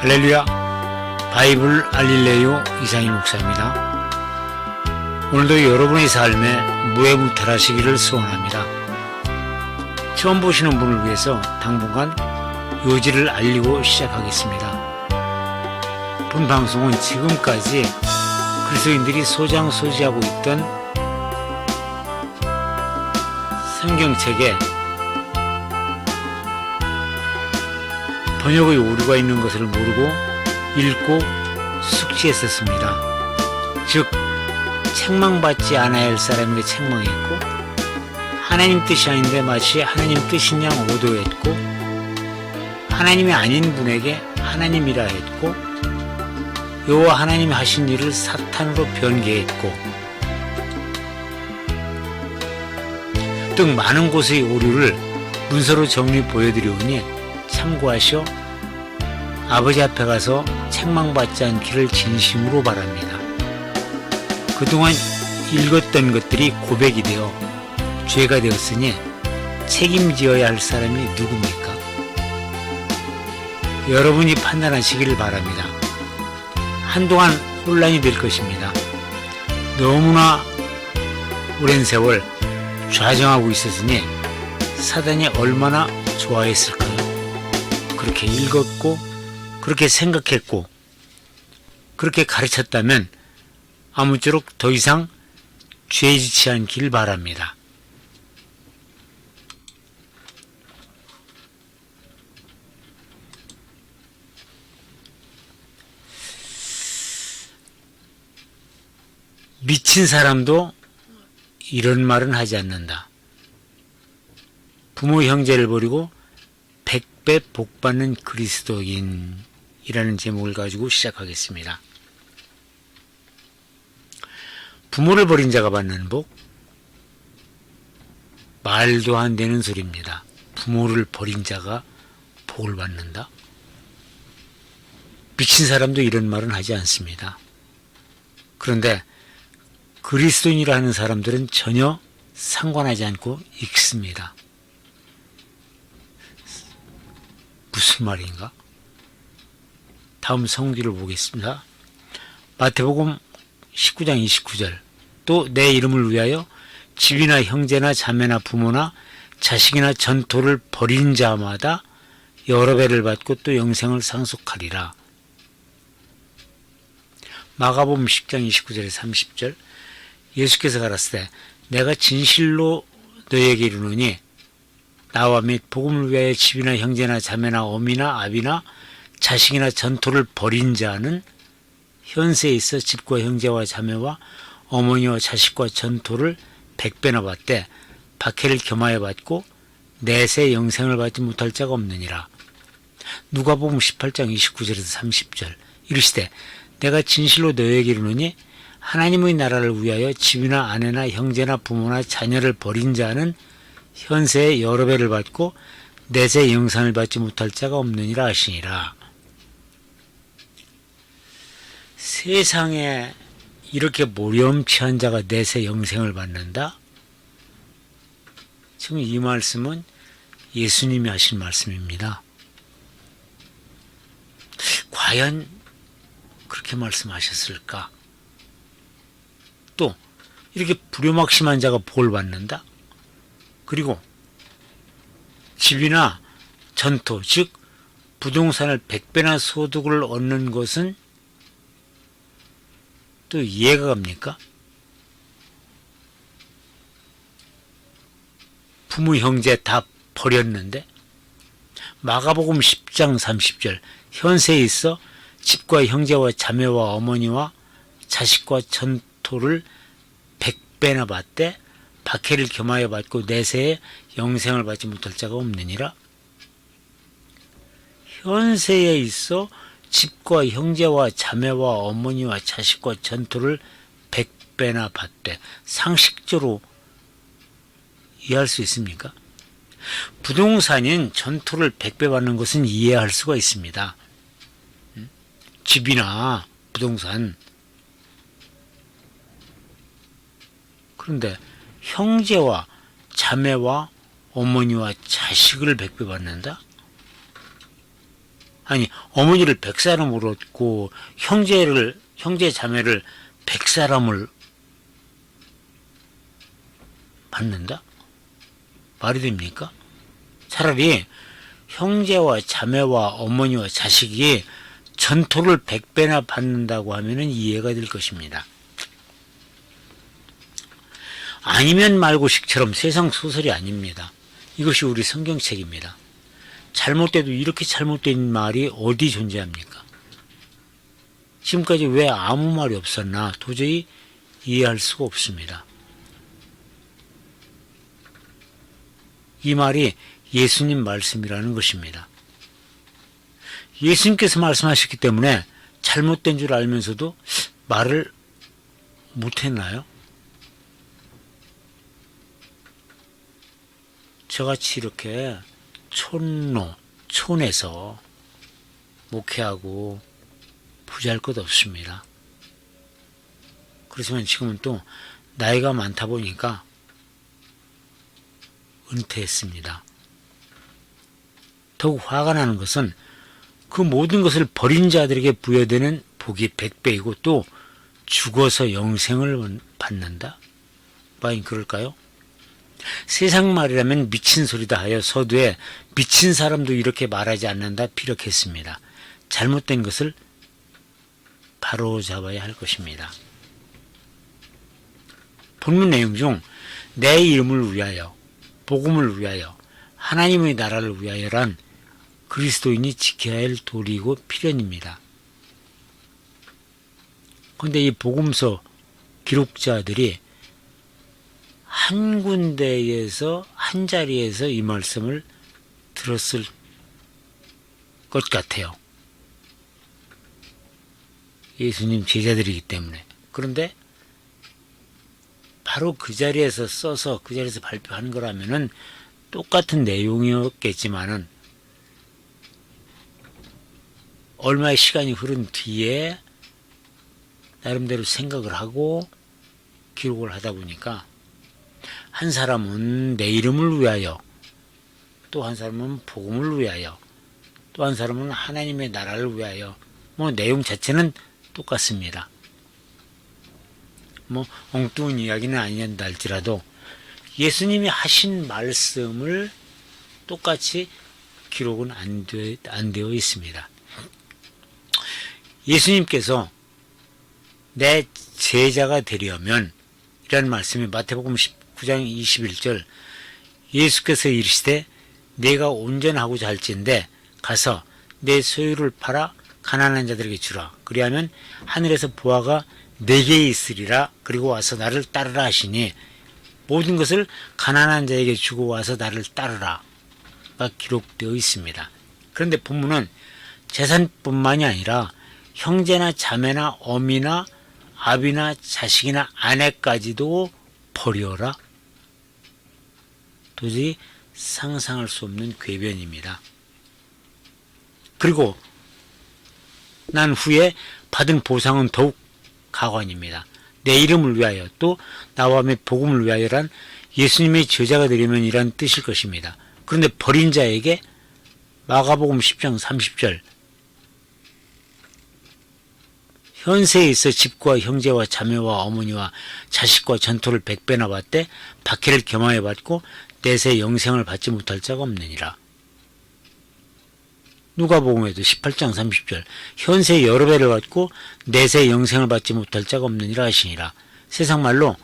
할렐루야, 바이블 알릴레요 이상희 목사입니다. 오늘도 여러분의 삶에 무해무탈하시기를 소원합니다. 처음 보시는 분을 위해서 당분간 요지를 알리고 시작하겠습니다. 본 방송은 지금까지 그리스도인들이 소장소지하고 있던 성경책에 번역의 오류가 있는 것을 모르고 읽고 숙지했었습니다. 즉, 책망받지 않아야 할 사람에게 책망했고, 하나님 뜻이 아닌데 마치 하나님 뜻인 양 오도했고, 하나님이 아닌 분에게 하나님이라 했고, 여호와 하나님이 하신 일을 사탄으로 변개했고 등 많은 곳의 오류를 문서로 정리 보여드리오니 참고하시어 아버지 앞에 가서 책망받지 않기를 진심으로 바랍니다. 그동안 읽었던 것들이 고백이 되어 죄가 되었으니 책임지어야 할 사람이 누굽니까? 여러분이 판단하시기를 바랍니다. 한동안 혼란이 될 것입니다. 너무나 오랜 세월 좌정하고 있었으니 사단이 얼마나 좋아했을까요? 그렇게 읽었고, 그렇게 생각했고, 그렇게 가르쳤다면 아무쪼록 더 이상 죄짓지 않길 바랍니다. 미친 사람도 이런 말은 하지 않는다. 부모 형제를 버리고 100배 복받는 그리스도인이라는 제목을 가지고 시작하겠습니다. 부모를 버린 자가 받는 복? 말도 안 되는 소리입니다. 부모를 버린 자가 복을 받는다? 미친 사람도 이런 말은 하지 않습니다. 그런데 그리스도인이라 하는 사람들은 전혀 상관하지 않고 읽습니다. 무슨 말인가? 다음 성기를 보겠습니다. 마태복음 19장 29절. 또 내 이름을 위하여 집이나 형제나 자매나 부모나 자식이나 전토를 벌인 자마다 여러 배를 받고 또 영생을 상속하리라. 마가복음 10장 29절에 30절. 예수께서 가라사대 내가 진실로 너희에게 이르노니 나와 및 복음을 위하여 집이나 형제나 자매나 어미나 아비나 자식이나 전토를 벌인 자는 현세에 있어 집과 형제와 자매와 어머니와 자식과 전토를 100배나 받되 박해를 겸하여 받고 내세 영생을 받지 못할 자가 없느니라. 누가복음 18장 29절에서 30절. 이르시되 내가 진실로 너희에게 이르노니 하나님의 나라를 위하여 집이나 아내나 형제나 부모나 자녀를 버린 자는 현세에 여러 배를 받고 내세 영생을 받지 못할 자가 없느니라 하시니라. 세상에 이렇게 모렴치한 자가 내세 영생을 받는다? 지금 이 말씀은 예수님이 하신 말씀입니다. 과연 그렇게 말씀하셨을까? 또 이렇게 불효막심한 자가 복을 받는다? 그리고 집이나 전토, 즉 부동산을 100배나 소득을 얻는 것은 또 이해가 갑니까? 부모 형제 다 버렸는데 마가복음 10장 30절 현세에 있어 집과 형제와 자매와 어머니와 자식과 전토를 100배나 받되 박해를 겸하여 받고 내세에 영생을 받지 못할 자가 없느니라. 현세에 있어 집과 형제와 자매와 어머니와 자식과 전토를 100배나 받되 상식적으로 이해할 수 있습니까? 부동산인 전토를 100배 받는 것은 이해할 수가 있습니다. 집이나 부동산. 그런데 형제와 자매와 어머니와 자식을 100배 받는다? 아니, 어머니를 100사람으로 얻고 형제 자매를 100사람을 받는다? 말이 됩니까? 차라리 형제와 자매와 어머니와 자식이 전토를 100배나 받는다고 하면 이해가 될 것입니다. 아니면 말고식처럼 세상 소설이 아닙니다. 이것이 우리 성경책입니다. 잘못돼도 이렇게 잘못된 말이 어디 존재합니까? 지금까지 왜 아무 말이 없었나 도저히 이해할 수가 없습니다. 이 말이 예수님 말씀이라는 것입니다. 예수님께서 말씀하셨기 때문에 잘못된 줄 알면서도 말을 못했나요? 저같이 이렇게 촌에서 목회하고 부자할 것 없습니다. 그렇지만 지금은 또 나이가 많다 보니까 은퇴했습니다. 더욱 화가 나는 것은 그 모든 것을 버린 자들에게 부여되는 복이 100배이고 또 죽어서 영생을 받는다? 과연 그럴까요? 세상 말이라면 미친 소리다 하여 서두에 미친 사람도 이렇게 말하지 않는다 피력했습니다. 잘못된 것을 바로잡아야 할 것입니다. 본문 내용 중 내 이름을 위하여, 복음을 위하여, 하나님의 나라를 위하여란 그리스도인이 지켜야 할 도리이고 필연입니다. 그런데 이 복음서 기록자들이 한 군데에서 한 자리에서 이 말씀을 들었을 것 같아요. 예수님 제자들이기 때문에. 그런데 바로 그 자리에서 써서 그 자리에서 발표한 거라면은 똑같은 내용이었겠지만은 얼마의 시간이 흐른 뒤에 나름대로 생각을 하고 기록을 하다 보니까 한 사람은 내 이름을 위하여, 또 한 사람은 복음을 위하여, 또 한 사람은 하나님의 나라를 위하여, 내용 자체는 똑같습니다. 엉뚱한 이야기는 아니한다 할지라도 예수님이 하신 말씀을 똑같이 기록은 안 되어 있습니다. 예수님께서 내 제자가 되려면 이라는 말씀이 마태복음 19장 21절 예수께서 이르시되 내가 온전하고자 할진대 가서 내 소유를 팔아 가난한 자들에게 주라. 그리하면 하늘에서 보화가 내게 있으리라. 그리고 와서 나를 따르라 하시니 모든 것을 가난한 자에게 주고 와서 나를 따르라 가 기록되어 있습니다. 그런데 본문은 재산뿐만이 아니라 형제나 자매나 어미나 아비나 자식이나 아내까지도 버려라. 도저히 상상할 수 없는 궤변입니다. 그리고 난 후에 받은 보상은 더욱 가관입니다. 내 이름을 위하여 또 나와 및 복음을 위하여란 예수님의 제자가 되려면 이란 뜻일 것입니다. 그런데 버린 자에게 마가복음 10장 30절 현세에 있어 집과 형제와 자매와 어머니와 자식과 전토를 100배나 받되 박해를 겸하여 받고 내세 영생을 받지 못할 자가 없느니라. 누가복음에도 18장 30절 현세 여러 배를 받고 내세 영생을 받지 못할 자가 없느니라 하시니라. 세상말로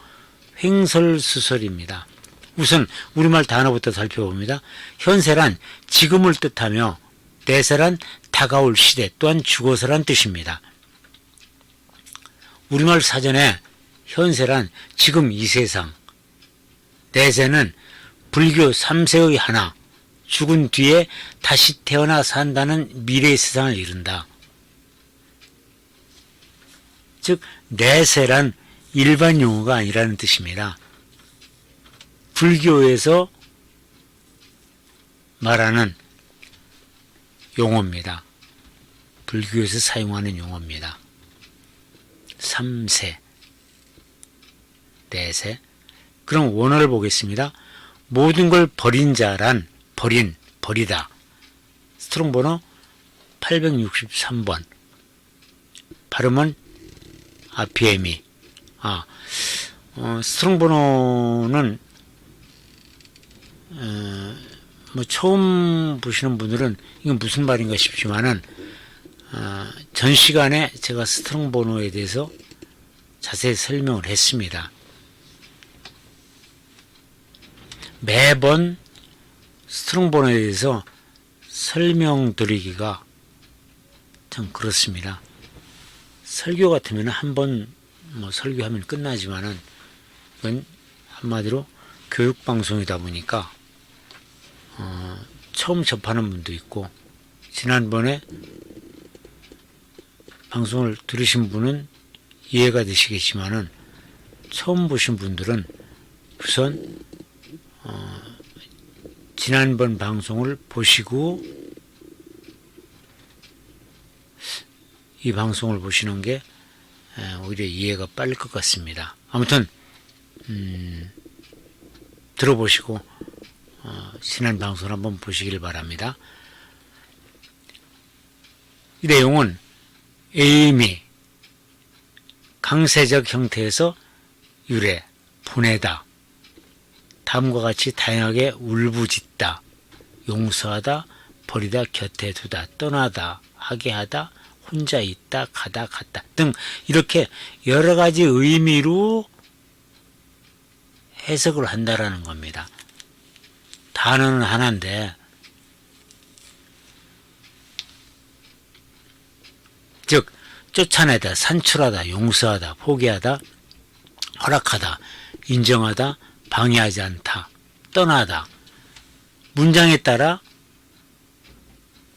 횡설수설입니다. 우선 우리말 단어부터 살펴봅니다. 현세란 지금을 뜻하며 내세란 다가올 시대 또한 죽어서란 뜻입니다. 우리말 사전에 현세란 지금 이 세상, 내세는 불교 3세의 하나, 죽은 뒤에 다시 태어나 산다는 미래의 세상을 이룬다. 즉 내세란 일반 용어가 아니라는 뜻입니다. 불교에서 말하는 용어입니다. 불교에서 사용하는 용어입니다. 3세, 내세. 그럼 원어를 보겠습니다. 모든 걸 버린 자란 버리다. 스트롱 번호 863번. 발음은 아피에미. 스트롱 번호는 뭐 처음 보시는 분들은 이건 무슨 말인가 싶지만은 전 시간에 제가 스트롱 번호에 대해서 자세히 설명을 했습니다. 매번 스트롱 번호에 대해서 설명드리기가 참 그렇습니다. 설교 같으면 한 번 뭐 설교하면 끝나지만은 이건 한마디로 교육방송이다 보니까 처음 접하는 분도 있고, 지난번에 방송을 들으신 분은 이해가 되시겠지만은 처음 보신 분들은 우선 지난번 방송을 보시고 이 방송을 보시는 게 오히려 이해가 빠를 것 같습니다. 아무튼 들어보시고 지난 방송을 한번 보시길 바랍니다. 이 내용은 에임이 강세적 형태에서 유래, 보내다, 다음과 같이 다양하게 울부짖다, 용서하다, 버리다, 곁에 두다, 떠나다, 하게 하다, 혼자 있다, 가다, 갔다 등 이렇게 여러 가지 의미로 해석을 한다라는 겁니다. 단어는 하나인데, 즉 쫓아내다, 산출하다, 용서하다, 포기하다, 허락하다, 인정하다, 방해하지 않다, 떠나다. 문장에 따라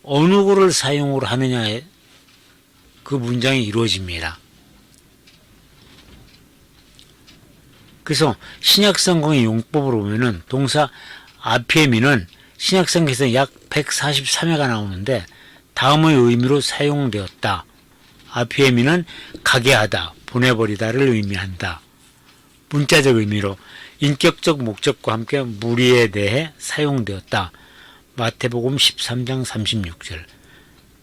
어느 거를 사용을 하느냐에 그 문장이 이루어집니다. 그래서 신약성경의 용법으로 보면은 동사 아피에미는 신약성경에서 약 143회가 나오는데 다음의 의미로 사용되었다. 아피에미는 가게 하다, 보내버리다를 의미한다. 문자적 의미로 인격적 목적과 함께 무리에 대해 사용되었다. 마태복음 13장 36절,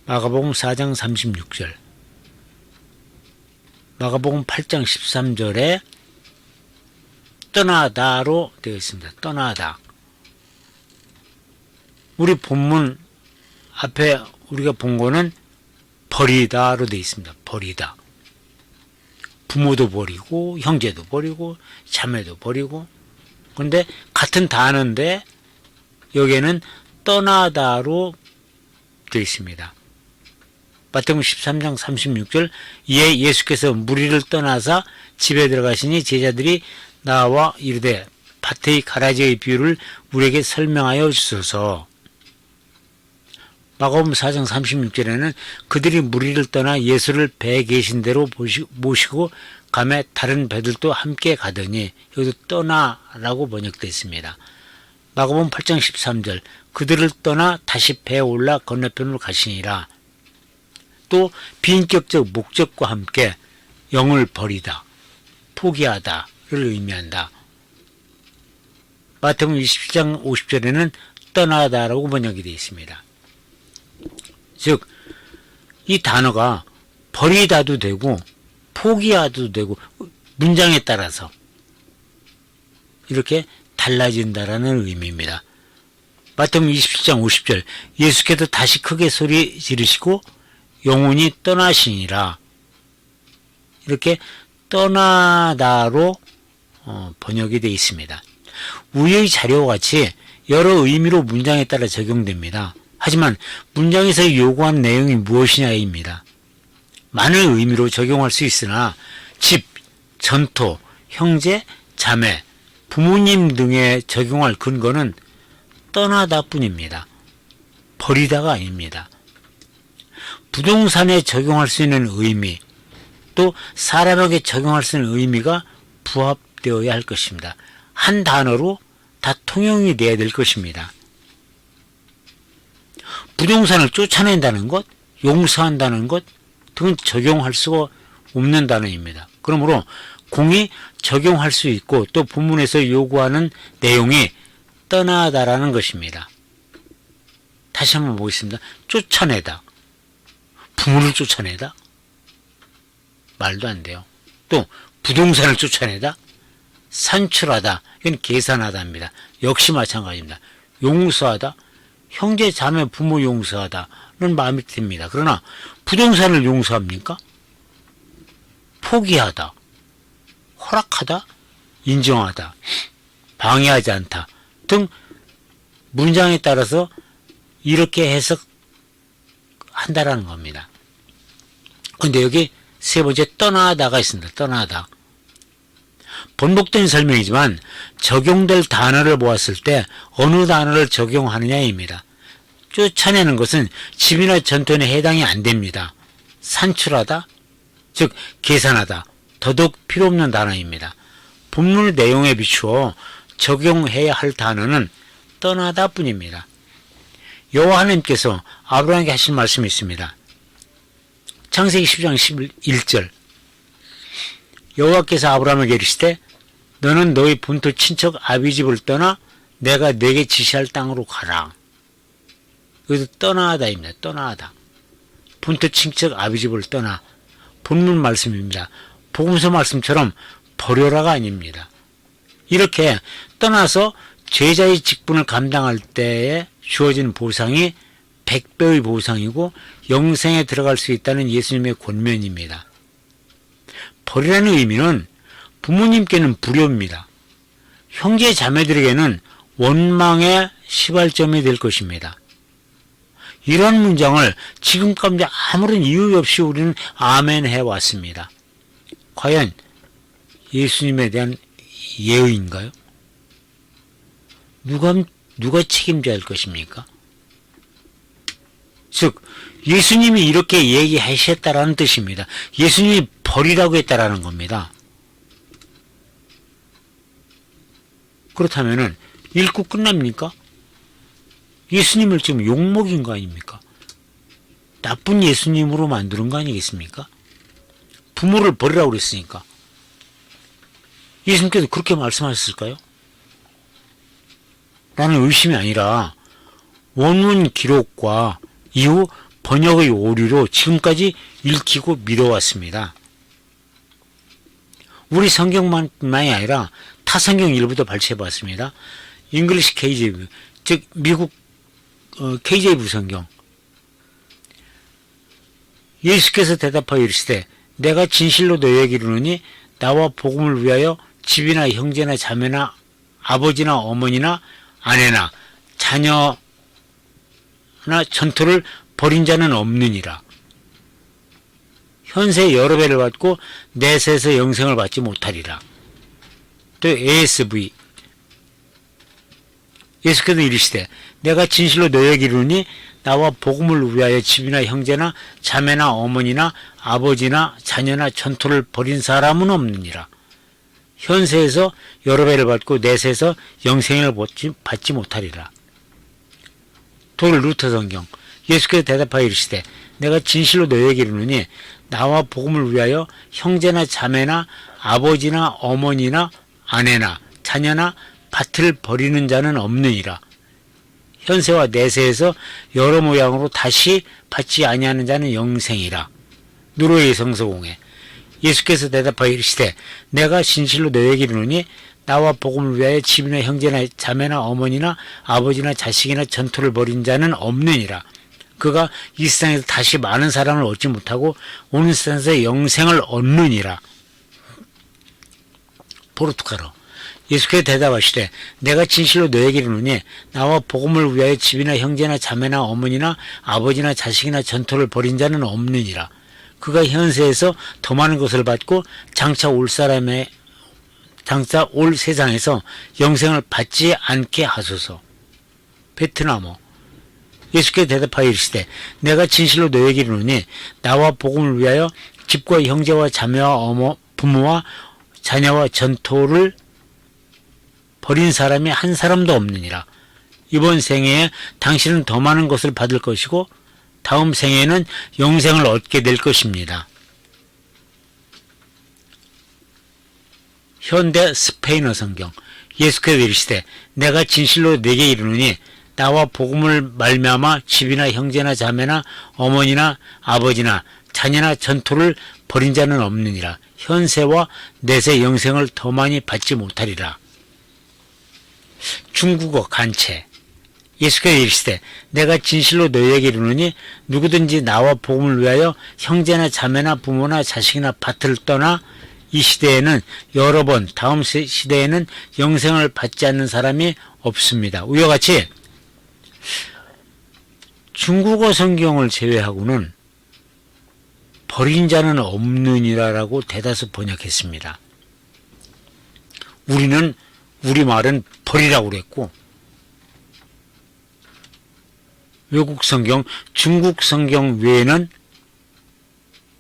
마가복음 4장 36절, 마가복음 8장 13절에 떠나다로 되어 있습니다. 떠나다. 우리 본문 앞에 우리가 본 거는 버리다로 되어 있습니다. 버리다. 부모도 버리고 형제도 버리고 자매도 버리고. 그런데 같은 단어인데 여기에는 떠나다로 되어 있습니다. 마태복음 13장 36절, 이에 예수께서 무리를 떠나사 집에 들어가시니 제자들이 나와 이르되 밭의 가라지의 비유를 우리에게 설명하여 주소서. 마가복음 4장 36절에는 그들이 무리를 떠나 예수를 배에 계신 대로 모시고 가매 다른 배들도 함께 가더니, 여기도 떠나라고 번역되어 있습니다. 마가복음 8장 13절, 그들을 떠나 다시 배에 올라 건너편으로 가시니라. 또 비인격적 목적과 함께 영을 버리다, 포기하다를 의미한다. 마태복음 27장 50절에는 떠나다라고 번역이 되어 있습니다. 즉, 이 단어가 버리다도 되고 포기하도 되고 문장에 따라서 이렇게 달라진다라는 의미입니다. 마태복음 27장 50절, 예수께서 다시 크게 소리 지르시고 영혼이 떠나시니라. 이렇게 떠나다로 번역이 되어 있습니다. 우리의 자료와 같이 여러 의미로 문장에 따라 적용됩니다. 하지만 문장에서 요구한 내용이 무엇이냐입니다. 많은 의미로 적용할 수 있으나 집, 전토, 형제, 자매, 부모님 등에 적용할 근거는 떠나다 뿐입니다. 버리다가 아닙니다. 부동산에 적용할 수 있는 의미, 또 사람에게 적용할 수 있는 의미가 부합되어야 할 것입니다. 한 단어로 다 통용이 돼야 될 것입니다. 부동산을 쫓아낸다는 것, 용서한다는 것 등은 적용할 수가 없는 단어입니다. 그러므로 공이 적용할 수 있고 또 본문에서 요구하는 내용이 떠나다라는 것입니다. 다시 한번 보겠습니다. 쫓아내다, 부모를 쫓아내다? 말도 안 돼요. 또 부동산을 쫓아내다? 산출하다. 이건 계산하다입니다. 역시 마찬가지입니다. 용서하다? 형제, 자매, 부모 용서하다는 마음이 듭니다. 그러나 부동산을 용서합니까? 포기하다, 허락하다, 인정하다, 방해하지 않다 등 문장에 따라서 이렇게 해석한다라는 겁니다. 근데 여기 세 번째 떠나다가 있습니다. 떠나다. 번복된 설명이지만 적용될 단어를 보았을 때 어느 단어를 적용하느냐입니다. 쫓아내는 것은 집이나 전통에 해당이 안 됩니다. 산출하다, 즉 계산하다, 더더욱 필요 없는 단어입니다. 본문의 내용에 비추어 적용해야 할 단어는 떠나다 뿐입니다. 여호와 하나님께서 아브라함에게 하신 말씀이 있습니다. 창세기 10장 11절 여호와께서 아브라함에게 이르시되 너는 너희 본토 친척 아비집을 떠나 내가 네게 지시할 땅으로 가라. 여기서 떠나다입니다. 떠나다. 본토 친척 아비집을 떠나. 본문 말씀입니다. 복음서 말씀처럼 버려라가 아닙니다. 이렇게 떠나서 제자의 직분을 감당할 때에 주어진 보상이 100배의 보상이고 영생에 들어갈 수 있다는 예수님의 권면입니다. 버리라는 의미는 부모님께는 불효입니다. 형제 자매들에게는 원망의 시발점이 될 것입니다. 이런 문장을 지금까지 아무런 이유 없이 우리는 아멘 해왔습니다. 과연 예수님에 대한 예의인가요? 누가 책임져야 할 것입니까? 즉 예수님이 이렇게 얘기하셨다라는 뜻입니다. 예수님이 버리라고 했다라는 겁니다. 그렇다면은 읽고 끝납니까? 예수님을 지금 욕먹인 거 아닙니까? 나쁜 예수님으로 만드는 거 아니겠습니까? 부모를 버리라고 그랬으니까. 예수님께서 그렇게 말씀하셨을까요? 라는 의심이 아니라 원문 기록과 이후 번역의 오류로 지금까지 읽히고 믿어왔습니다. 우리 성경만이 아니라 타 성경 일부도 발췌해봤습니다. 잉글리시 KJV, 즉 미국 KJV 성경. 예수께서 대답하여 이르시되 내가 진실로 너희에게 이르노니 나와 복음을 위하여 집이나 형제나 자매나 아버지나 어머니나 아내나 자녀나 전토를 버린 자는 없느니라. 현세 여러 배를 받고 내세에서 영생을 받지 못하리라. 또 ASV 예수께서 이르시되 내가 진실로 너희에게 이르노니 나와 복음을 위하여 집이나 형제나 자매나 어머니나 아버지나 자녀나 전토를 버린 사람은 없느니라. 현세에서 여러 배를 받고 내세에서 영생을 받지 못하리라. 독일 루터 성경 예수께서 대답하여 이르시되 내가 진실로 너희에게 이르노니 나와 복음을 위하여 형제나 자매나 아버지나 어머니나 아내나 자녀나 밭을 버리는 자는 없느니라. 현세와 내세에서 여러 모양으로 다시 받지 아니하는 자는 영생이라. 누로의 성서공회 예수께서 대답하여 이르시되 내가 진실로 너희에게 이르노니 나와 복음을 위하여 집이나 형제나 자매나 어머니나 아버지나 자식이나 전토를 벌인 자는 없느니라. 그가 이 세상에서 다시 많은 사람을 얻지 못하고 오는 세상에서 영생을 얻느니라. 포르투갈어 예수께서 대답하시되 내가 진실로 너희에게 이르노니 나와 복음을 위하여 집이나 형제나 자매나 어머니나 아버지나 자식이나 전토를 벌인 자는 없느니라. 그가 현세에서 더 많은 것을 받고 장차 올 세상에서 영생을 받지 않게 하소서. 베트남어 예수께서 대답하여 이르시되 내가 진실로 너희에게 이르노니 나와 복음을 위하여 집과 형제와 자매와 부모와 자녀와 전토를 버린 사람이 한 사람도 없느니라. 이번 생애에 당신은 더 많은 것을 받을 것이고 다음 생에는 영생을 얻게 될 것입니다. 현대 스페인어 성경 예수께서 이르시되 내가 진실로 네게 이르노니 나와 복음을 말미암아 집이나 형제나 자매나 어머니나 아버지나 자녀나 전토를 벌인 자는 없느니라. 현세와 내세 영생을 더 많이 받지 못하리라. 중국어 간체. 예수께서 이르시되 내가 진실로 너희에게 이르노니 누구든지 나와 복음을 위하여 형제나 자매나 부모나 자식이나 밭을 떠나 이 시대에는 여러 번 다음 시대에는 영생을 받지 않는 사람이 없습니다. 이와 같이 중국어 성경을 제외하고는 버린 자는 없느니라라고 대다수 번역했습니다. 우리는 우리말은 버리라고 그랬고 외국 성경, 중국 성경 외에는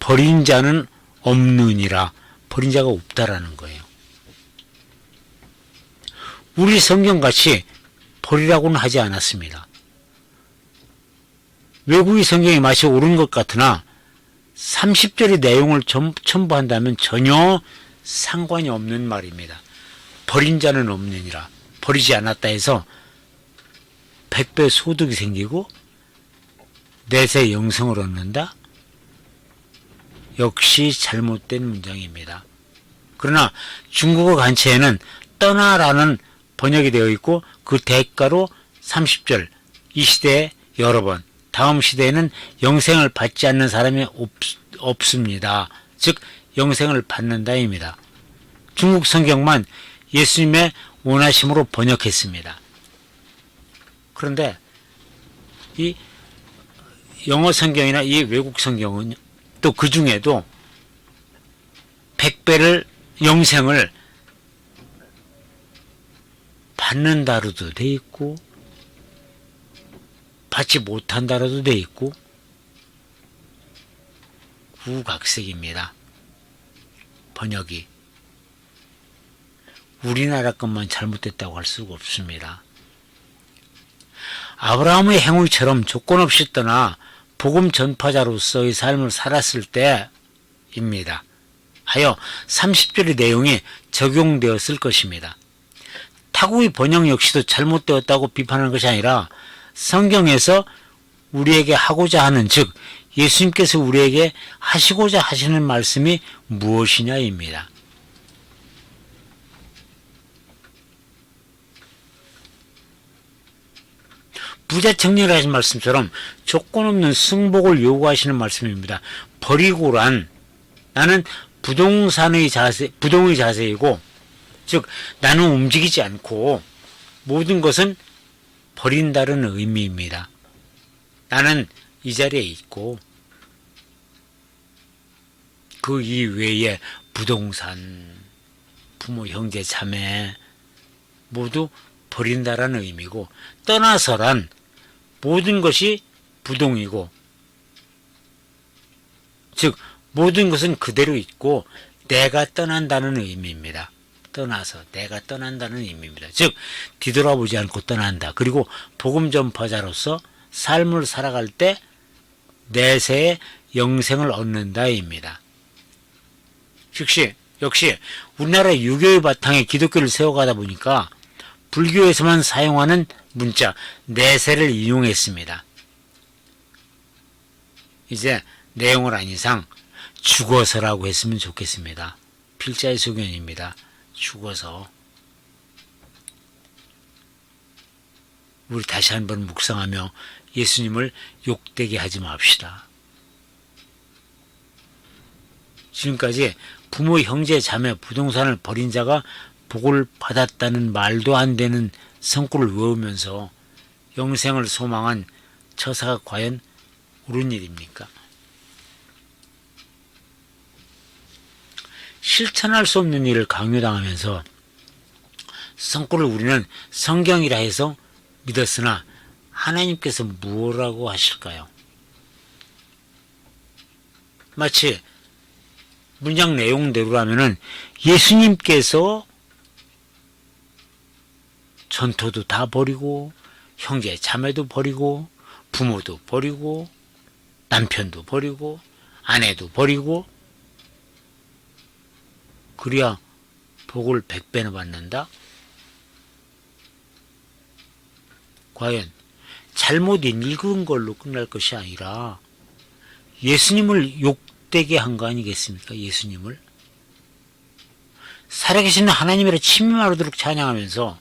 버린 자는 없느니라. 버린 자가 없다라는 거예요. 우리 성경같이 버리라고는 하지 않았습니다. 외국의 성경이 마치 옳은 것 같으나 30절의 내용을 첨부한다면 전혀 상관이 없는 말입니다. 버린 자는 없느니라. 버리지 않았다 해서 100배 소득이 생기고 내세 영생을 얻는다? 역시 잘못된 문장입니다. 그러나 중국어 간체에는 떠나라는 번역이 되어 있고 그 대가로 30절 이 시대에 여러 번 다음 시대에는 영생을 받지 않는 사람이 없습니다. 즉 영생을 받는다입니다. 중국 성경만 예수님의 원하심으로 번역했습니다. 그런데 이 영어 성경이나 이 외국 성경은 또 그 중에도 100배를 영생을 받는다로도 돼 있고 받지 못한다로도 돼 있고 우각색입니다. 번역이 우리나라 것만 잘못됐다고 할 수가 없습니다. 아브라함의 행위처럼 조건 없이 떠나 복음 전파자로서의 삶을 살았을 때입니다. 하여 30절의 내용이 적용되었을 것입니다. 타국의 번역 역시도 잘못되었다고 비판하는 것이 아니라 성경에서 우리에게 하고자 하는, 즉 예수님께서 우리에게 하시고자 하시는 말씀이 무엇이냐입니다. 부자 청년이 하신 말씀처럼 조건 없는 승복을 요구하시는 말씀입니다. 버리고란 나는 부동의 자세이고, 즉 나는 움직이지 않고 모든 것은 버린다는 의미입니다. 나는 이 자리에 있고 그 이외에 부동산, 부모, 형제, 자매 모두 버린다라는 의미고, 떠나서란 모든 것이 부동이고, 즉 모든 것은 그대로 있고 내가 떠난다는 의미입니다. 떠나서 내가 떠난다는 의미입니다. 즉 뒤돌아보지 않고 떠난다. 그리고 복음 전파자로서 삶을 살아갈 때 내세의 영생을 얻는다입니다. 역시 우리나라 유교의 바탕에 기독교를 세워가다 보니까 불교에서만 사용하는 문자 내세를 인용했습니다. 이제 내용을 안 이상 죽어서라고 했으면 좋겠습니다. 필자의 소견입니다. 죽어서. 우리 다시 한번 묵상하며 예수님을 욕되게 하지 맙시다. 지금까지 부모, 형제, 자매, 부동산을 버린 자가 복을 받았다는 말도 안 되는 성구를 외우면서 영생을 소망한 처사가 과연 옳은 일입니까? 실천할 수 없는 일을 강요당하면서 성구를 우리는 성경이라 해서 믿었으나 하나님께서 뭐라고 하실까요? 마치 문장 내용대로라면은 예수님께서 전토도 다 버리고 형제 자매도 버리고 부모도 버리고 남편도 버리고 아내도 버리고 그래야 복을 100배나 받는다? 과연 잘못 읽은 걸로 끝날 것이 아니라 예수님을 욕되게 한 거 아니겠습니까? 예수님을. 살아계신 하나님이라 침임하도록 찬양하면서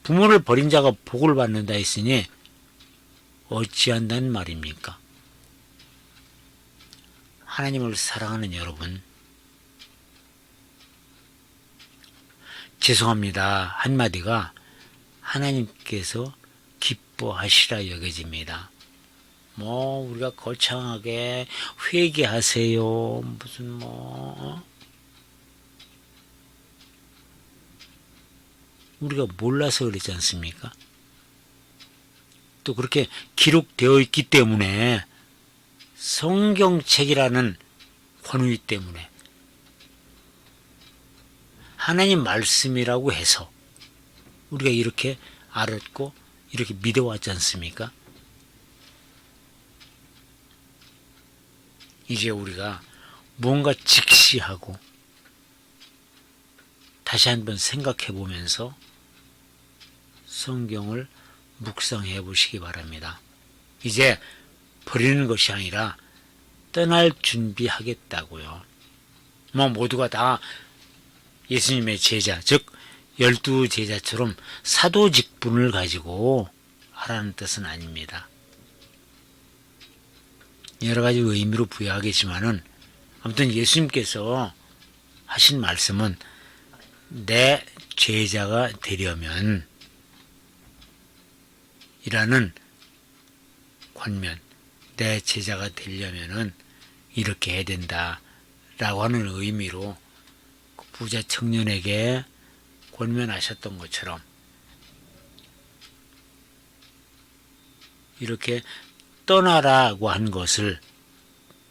부모를 버린 자가 복을 받는다 했으니 어찌한다는 말입니까? 하나님을 사랑하는 여러분, 죄송합니다 한마디가 하나님께서 기뻐하시라 여겨집니다. 뭐 우리가 거창하게 회개하세요 무슨 우리가 몰라서 그러지 않습니까? 또 그렇게 기록되어 있기 때문에 성경책이라는 권위 때문에 하나님 말씀이라고 해서 우리가 이렇게 알았고 이렇게 믿어왔지 않습니까? 이제 우리가 뭔가 직시하고 다시 한번 생각해 보면서 성경을 묵상해 보시기 바랍니다. 이제 버리는 것이 아니라 떠날 준비하겠다고요. 뭐 모두가 다 예수님의 제자, 즉 12제자처럼 사도 직분을 가지고 하라는 뜻은 아닙니다. 여러 가지 의미로 부여하겠지만은 아무튼 예수님께서 하신 말씀은 내 제자가 되려면 이라는 권면, 내 제자가 되려면은 이렇게 해야 된다라고 하는 의미로 부자 청년에게 권면하셨던 것처럼 이렇게 떠나라고 한 것을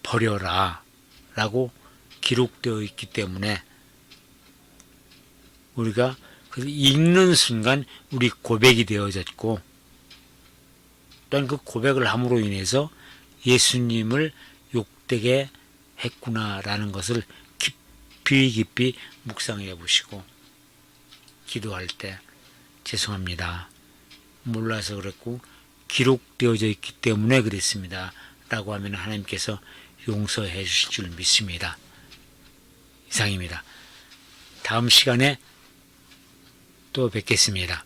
버려라 라고 기록되어 있기 때문에 우리가 읽는 순간 우리 고백이 되어졌고 또한 그 고백을 함으로 인해서 예수님을 욕되게 했구나라는 것을 깊이 묵상해 보시고 기도할 때 죄송합니다. 몰라서 그랬고 기록되어져 있기 때문에 그랬습니다. 라고 하면 하나님께서 용서해 주실 줄 믿습니다. 이상입니다. 다음 시간에 또 뵙겠습니다.